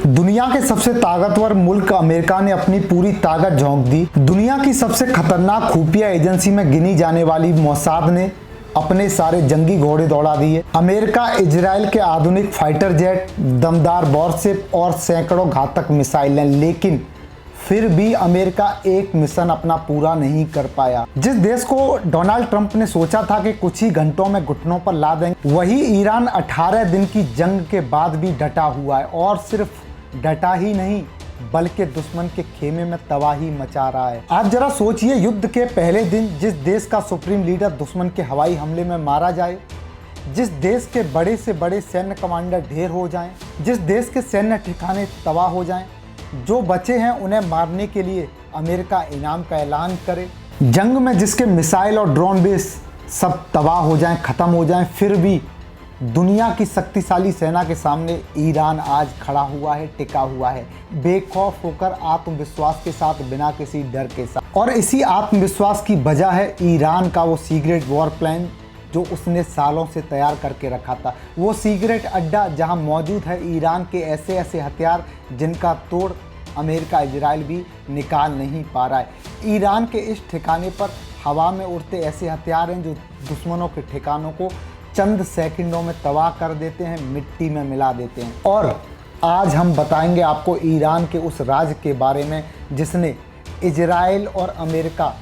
दुनिया के सबसे ताकतवर मुल्क अमेरिका ने अपनी पूरी ताकत झोंक दी। दुनिया की सबसे खतरनाक खुफिया एजेंसी में गिनी जाने वाली मोसाद ने अपने सारे जंगी घोड़े दौड़ा दिए। अमेरिका इजराइल के आधुनिक फाइटर जेट, दमदार वॉरशिप और सैकड़ों घातक मिसाइलें, लेकिन फिर भी अमेरिका एक मिशन अपना पूरा नहीं कर पाया। जिस देश को डोनाल्ड ट्रंप ने सोचा था कि कुछ ही घंटों में घुटनों पर ला देंगे, वही ईरान 18 दिन की जंग के बाद भी डटा हुआ है। और सिर्फ डटा ही नहीं, बल्कि दुश्मन के खेमे में तबाही मचा रहा है। आप जरा सोचिए, युद्ध के पहले दिन जिस देश का सुप्रीम लीडर दुश्मन के हवाई हमले में मारा जाए, जिस देश के बड़े से बड़े सैन्य कमांडर ढेर हो जाएं, जिस देश के सैन्य ठिकाने तबाह हो जाएं, जो बचे हैं उन्हें मारने के लिए अमेरिका इनाम का ऐलान करे, जंग में जिसके मिसाइल और ड्रोन बेस सब तबाह हो जाएं, ख़त्म हो जाएं, फिर भी दुनिया की शक्तिशाली सेना के सामने ईरान आज खड़ा हुआ है, टिका हुआ है, बेखौफ होकर आत्मविश्वास के साथ, बिना किसी डर के साथ। और इसी आत्मविश्वास की वजह है ईरान का वो सीक्रेट वॉर प्लान जो उसने सालों से तैयार करके रखा था। वो सीक्रेट अड्डा जहां मौजूद है ईरान के ऐसे ऐसे हथियार जिनका तोड़ अमेरिका इजराइल भी निकाल नहीं पा रहा है। ईरान के इस ठिकाने पर हवा में उड़ते ऐसे हथियार हैं जो दुश्मनों के ठिकानों को चंद सेकंडों में तबाह कर देते हैं, मिट्टी में मिला देते हैं। और आज हम बताएंगे आपको ईरान के उस राज के बारे में जिसने इजराइल और अमेरिका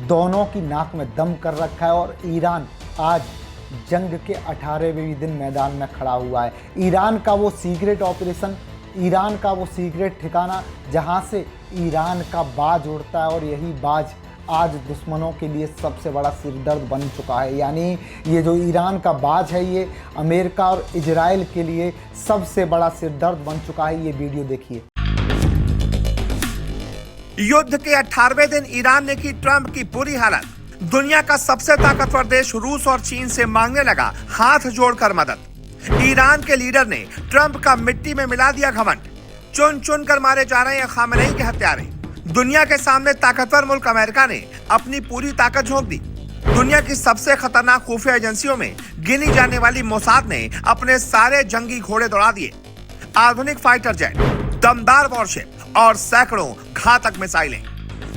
दोनों की नाक में दम कर रखा है। और ईरान आज जंग के 18वें दिन मैदान में खड़ा हुआ है। ईरान का वो सीक्रेट ऑपरेशन, ईरान का वो सीक्रेट ठिकाना जहां से ईरान का बाज उड़ता है, और यही बाज आज दुश्मनों के लिए सबसे बड़ा सिरदर्द बन चुका है। यानी ये जो ईरान का बाज है, ये अमेरिका और इजराइल के लिए सबसे बड़ा सिरदर्द बन चुका है। ये वीडियो देखिए। युद्ध के 18वें दिन ईरान ने की ट्रंप की बुरी हालत। दुनिया का सबसे ताकतवर देश रूस और चीन से मांगने लगा हाथ जोड़कर मदद। ईरान के लीडर ने ट्रंप का मिट्टी में मिला दिया घमंड। चुन चुन कर मारे जा रहे हैं खामेनेई के हत्यारे। दुनिया के सामने ताकतवर मुल्क अमेरिका ने अपनी पूरी ताकत झोंक दी। दुनिया की सबसे खतरनाक खुफिया एजेंसियों में गिनी जाने वाली मोसाद ने अपने सारे जंगी घोड़े दौड़ा दिए। आधुनिक फाइटर जेट, दमदार वॉरशिप और सैकड़ों घातक मिसाइलें,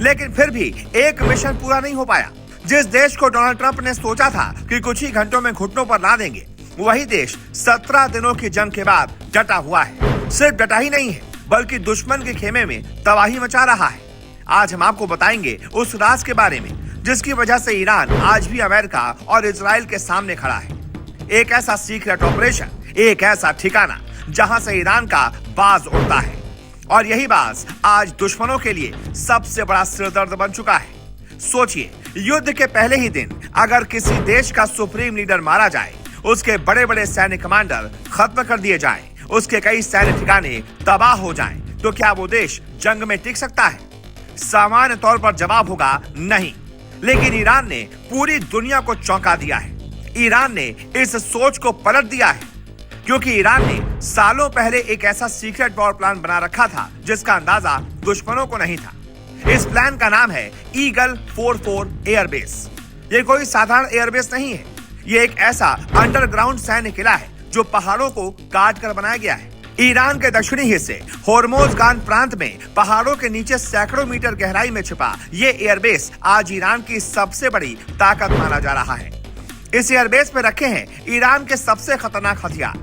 लेकिन फिर भी एक मिशन पूरा नहीं हो पाया। जिस देश को डोनाल्ड ट्रंप ने सोचा था कि कुछ ही घंटों में घुटनों पर ला देंगे, वही देश 17 दिनों की जंग के बाद डटा हुआ है। सिर्फ डटा ही नहीं है, बल्कि दुश्मन के खेमे में तबाही मचा रहा है। आज हम आपको बताएंगे उस राज के बारे में जिसकी वजह से ईरान आज भी अमेरिका और इजराइल के सामने खड़ा है। एक ऐसा सीक्रेट ऑपरेशन, एक ऐसा ठिकाना जहां से ईरान का बाज उड़ता है, और यही बाज आज दुश्मनों के लिए सबसे बड़ा सिरदर्द बन चुका है। सोचिए, युद्ध के पहले ही दिन अगर किसी देश का सुप्रीम लीडर मारा जाए, उसके बड़े बड़े सैन्य कमांडर खत्म कर दिए जाएं, उसके कई सैन्य ठिकाने तबाह हो जाएं, तो क्या वो देश जंग में टिक सकता है? सामान्य तौर पर जवाब होगा नहीं। लेकिन ईरान ने पूरी दुनिया को चौंका दिया है। ईरान ने इस सोच को पलट दिया है, क्योंकि ईरान ने सालों पहले एक ऐसा सीक्रेट वॉर प्लान बना रखा था जिसका अंदाजा दुश्मनों को नहीं था। इस प्लान का नाम है ईगल 44 एयरबेस। ये कोई साधारण एयरबेस नहीं है, ये एक ऐसा अंडरग्राउंड सैन्य किला है जो पहाड़ों को काट कर बनाया गया है। ईरान के दक्षिणी हिस्से होर्मोजगान प्रांत में पहाड़ों के नीचे सैकड़ों मीटर गहराई में छिपा ये एयरबेस आज ईरान की सबसे बड़ी ताकत माना जा रहा है। इस एयरबेस में रखे हैं ईरान के सबसे खतरनाक हथियार।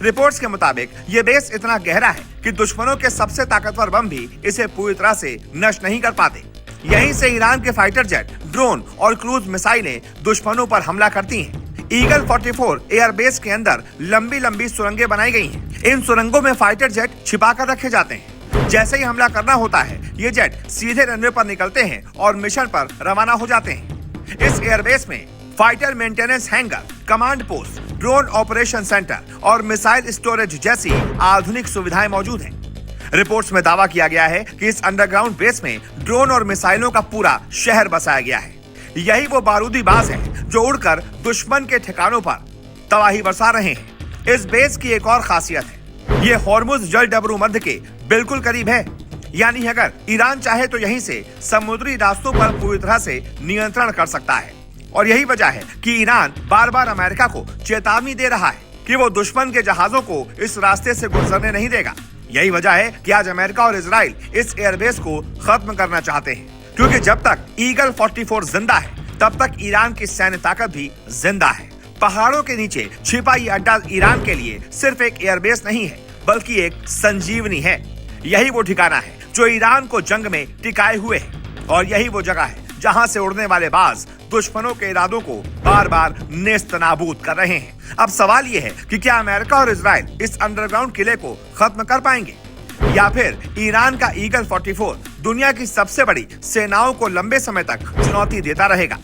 रिपोर्ट्स के मुताबिक ये बेस इतना गहरा है कि दुश्मनों के सबसे ताकतवर बम भी इसे पूरी तरह से नष्ट नहीं कर पाते। यहीं से ईरान के फाइटर जेट, ड्रोन और क्रूज मिसाइलें दुश्मनों पर हमला करती हैं। ईगल 44 एयरबेस के अंदर लंबी लंबी सुरंगें बनाई गई हैं। इन सुरंगों में फाइटर जेट छिपा कर रखे जाते हैं। जैसे ही हमला करना होता है, ये जेट सीधे रनवे पर निकलते हैं और मिशन पर रवाना हो जाते हैं। इस एयरबेस में fighter maintenance hanger, command post, drone operation centre और मिसाइल स्टोरेज जैसी आधुनिक सुविधाएं मौजूद हैं। रिपोर्ट्स में दावा किया गया है कि इस अंडरग्राउंड बेस में ड्रोन और मिसाइलों का पूरा शहर बसाया गया है। यही वो बारूदी बाज है जो उड़कर दुश्मन के ठिकानों पर तबाही बरसा रहे हैं। इस बेस की एक और खासियत है, ये हॉर्मुज जल डबरू मध्य के बिल्कुल करीब है। यानी अगर ईरान चाहे तो यहीं से समुद्री रास्तों पर पूरी तरह से नियंत्रण कर सकता है। और यही वजह है कि ईरान बार बार अमेरिका को चेतावनी दे रहा है कि वो दुश्मन के जहाजों को इस रास्ते से गुजरने नहीं देगा। यही वजह है कि आज अमेरिका और इजराइल इस एयरबेस को खत्म करना चाहते हैं, क्योंकि जब तक ईगल 44 जिंदा है तब तक ईरान की सैन्य ताकत भी जिंदा है। पहाड़ों के नीचे छिपा ये अड्डा ईरान के लिए सिर्फ एक एयरबेस नहीं है, बल्कि एक संजीवनी है। यही वो ठिकाना है जो ईरान को जंग में टिकाए हुए है, और यही वो जगह है जहां से उड़ने वाले बाज दुश्मनों के इरादों को बार बार नेस्त नाबूद कर रहे हैं। अब सवाल ये है कि क्या अमेरिका और इजराइल इस अंडरग्राउंड किले को खत्म कर पाएंगे, या फिर ईरान का ईगल 44 दुनिया की सबसे बड़ी सेनाओं को लंबे समय तक चुनौती देता रहेगा।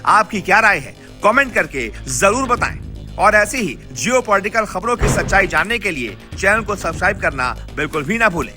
आपकी क्या राय है, कमेंट करके जरूर बताएं। और ऐसी ही जियोपॉलिटिकल खबरों की सच्चाई जानने के लिए चैनल को सब्सक्राइब करना बिल्कुल भी ना भूलें।